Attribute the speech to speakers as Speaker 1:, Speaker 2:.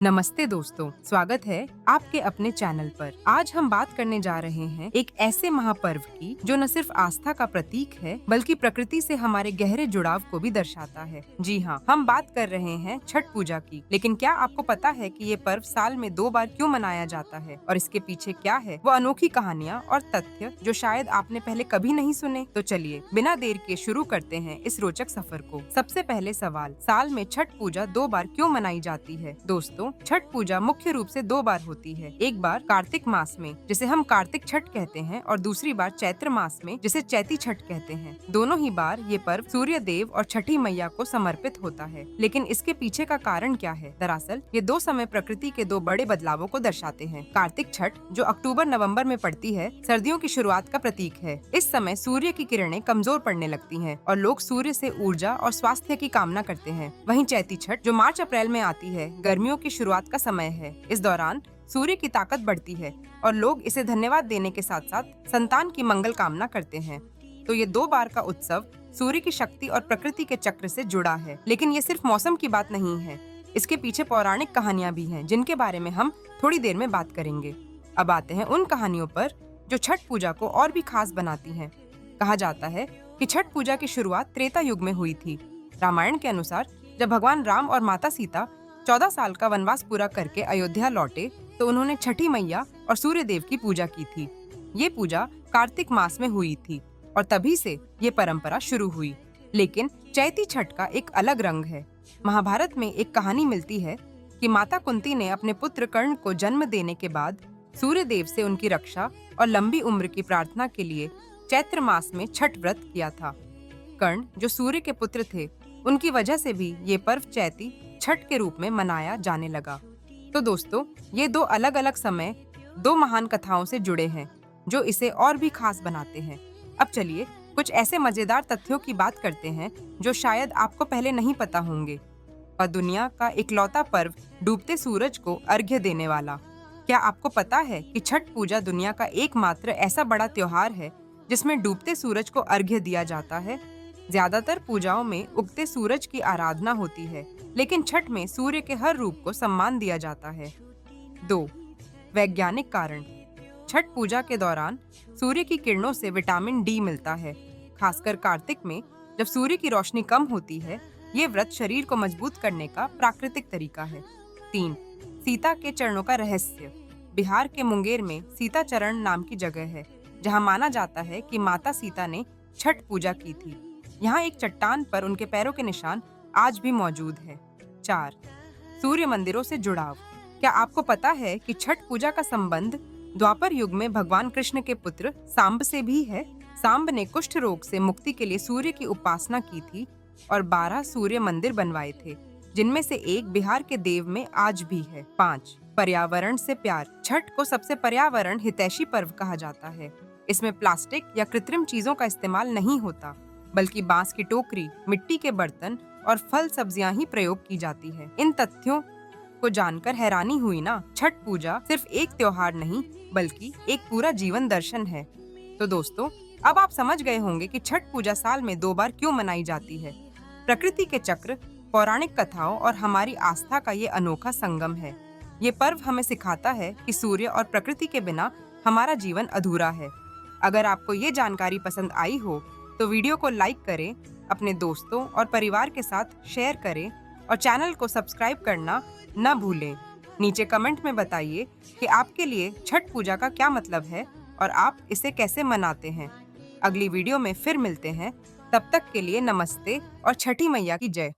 Speaker 1: नमस्ते दोस्तों, स्वागत है आपके अपने चैनल पर। आज हम बात करने जा रहे हैं एक ऐसे महापर्व की जो न सिर्फ आस्था का प्रतीक है बल्कि प्रकृति से हमारे गहरे जुड़ाव को भी दर्शाता है। जी हाँ, हम बात कर रहे हैं छठ पूजा की। लेकिन क्या आपको पता है कि ये पर्व साल में 2 बार क्यों मनाया जाता है और इसके पीछे क्या है वो अनोखी कहानियाँ और तथ्य जो शायद आपने पहले कभी नहीं सुने। तो चलिए बिना देर के शुरू करते हैं इस रोचक सफर को। सबसे पहले सवाल, साल में छठ पूजा 2 बार क्यों मनाई जाती है? दोस्तों, छठ पूजा मुख्य रूप से 2 बार होती है। एक बार कार्तिक मास में जिसे हम कार्तिक छठ कहते हैं और दूसरी बार चैत्र मास में जिसे चैती छठ कहते हैं। दोनों ही बार ये पर्व सूर्य देव और छठी मैया को समर्पित होता है। लेकिन इसके पीछे का कारण क्या है? दरअसल ये 2 समय प्रकृति के 2 बड़े बदलावों को दर्शाते हैं। कार्तिक छठ जो अक्टूबर नवम्बर में पड़ती है, सर्दियों की शुरुआत का प्रतीक है। इस समय सूर्य की किरणें कमजोर पड़ने लगती हैं और लोग सूर्य से ऊर्जा और स्वास्थ्य की कामना करते हैं। वहीं चैती छठ जो मार्च अप्रैल में आती है, गर्मियों की शुरुआत का समय है। इस दौरान सूर्य की ताकत बढ़ती है और लोग इसे धन्यवाद देने के साथ साथ संतान की मंगल कामना करते हैं। तो ये 2 बार का उत्सव सूर्य की शक्ति और प्रकृति के चक्र से जुड़ा है। लेकिन ये सिर्फ मौसम की बात नहीं है, इसके पीछे पौराणिक कहानियां भी हैं जिनके बारे में हम थोड़ी देर में बात करेंगे। अब आते हैं उन कहानियों पर जो छठ पूजा को और भी खास बनाती हैं। कहा जाता है कि छठ पूजा की शुरुआत त्रेता युग में हुई थी। रामायण के अनुसार जब भगवान राम और माता सीता 14 साल का वनवास पूरा करके अयोध्या लौटे तो उन्होंने छठी मैया और सूर्य देव की पूजा की थी। ये पूजा कार्तिक मास में हुई थी और तभी से ये परंपरा शुरू हुई। लेकिन चैती छठ का एक अलग रंग है। महाभारत में एक कहानी मिलती है कि माता कुंती ने अपने पुत्र कर्ण को जन्म देने के बाद सूर्य देव से उनकी रक्षा और लंबी उम्र की प्रार्थना के लिए चैत्र मास में छठ व्रत किया था। कर्ण जो सूर्य के पुत्र थे, उनकी वजह से भी ये पर्व चैती छठ के रूप में मनाया जाने लगा। तो दोस्तों, ये 2 अलग अलग समय 2 महान कथाओं से जुड़े हैं जो इसे और भी खास बनाते हैं। अब चलिए कुछ ऐसे मजेदार तथ्यों की बात करते हैं जो शायद आपको पहले नहीं पता होंगे। और दुनिया का इकलौता पर्व डूबते सूरज को अर्घ्य देने वाला। क्या आपको पता है कि छठ पूजा दुनिया का एकमात्र ऐसा बड़ा त्योहार है जिसमें डूबते सूरज को अर्घ्य दिया जाता है? ज्यादातर पूजाओं में उगते सूरज की आराधना होती है, लेकिन छठ में सूर्य के हर रूप को सम्मान दिया जाता है। 2. वैज्ञानिक कारण। छठ पूजा के दौरान सूर्य की किरणों से विटामिन डी मिलता है। खासकर कार्तिक में जब सूर्य की रोशनी कम होती है, ये व्रत शरीर को मजबूत करने का प्राकृतिक तरीका है। 3. सीता के चरणों का रहस्य। बिहार के मुंगेर में सीता चरण नाम की जगह है जहाँ माना जाता है कि माता सीता ने छठ पूजा की थी। यहाँ एक चट्टान पर उनके पैरों के निशान आज भी मौजूद है। 4. सूर्य मंदिरों से जुड़ाव। क्या आपको पता है कि छठ पूजा का संबंध द्वापर युग में भगवान कृष्ण के पुत्र सांब से भी है? सांब ने कुष्ठ रोग से मुक्ति के लिए सूर्य की उपासना की थी और 12 सूर्य मंदिर बनवाए थे, जिनमें से एक बिहार के देव में आज भी है। 5. पर्यावरण से प्यार। छठ को सबसे पर्यावरण हितैषी पर्व कहा जाता है। इसमें प्लास्टिक या कृत्रिम चीजों का इस्तेमाल नहीं होता, बल्कि बांस की टोकरी, मिट्टी के बर्तन और फल सब्जियां ही प्रयोग की जाती है। इन तथ्यों को जानकर हैरानी हुई ना? छठ पूजा सिर्फ एक त्योहार नहीं बल्कि एक पूरा जीवन दर्शन है। तो दोस्तों, अब आप समझ गए होंगे कि छठ पूजा साल में 2 बार क्यों मनाई जाती है। प्रकृति के चक्र, पौराणिक कथाओं और हमारी आस्था का ये अनोखा संगम है। ये पर्व हमें सिखाता है कि सूर्य और प्रकृति के बिना हमारा जीवन अधूरा है। अगर आपको ये जानकारी पसंद आई हो तो वीडियो को लाइक करें, अपने दोस्तों और परिवार के साथ शेयर करें और चैनल को सब्सक्राइब करना न भूलें। नीचे कमेंट में बताइए कि आपके लिए छठ पूजा का क्या मतलब है और आप इसे कैसे मनाते हैं। अगली वीडियो में फिर मिलते हैं। तब तक के लिए नमस्ते और छठी मैया की जय।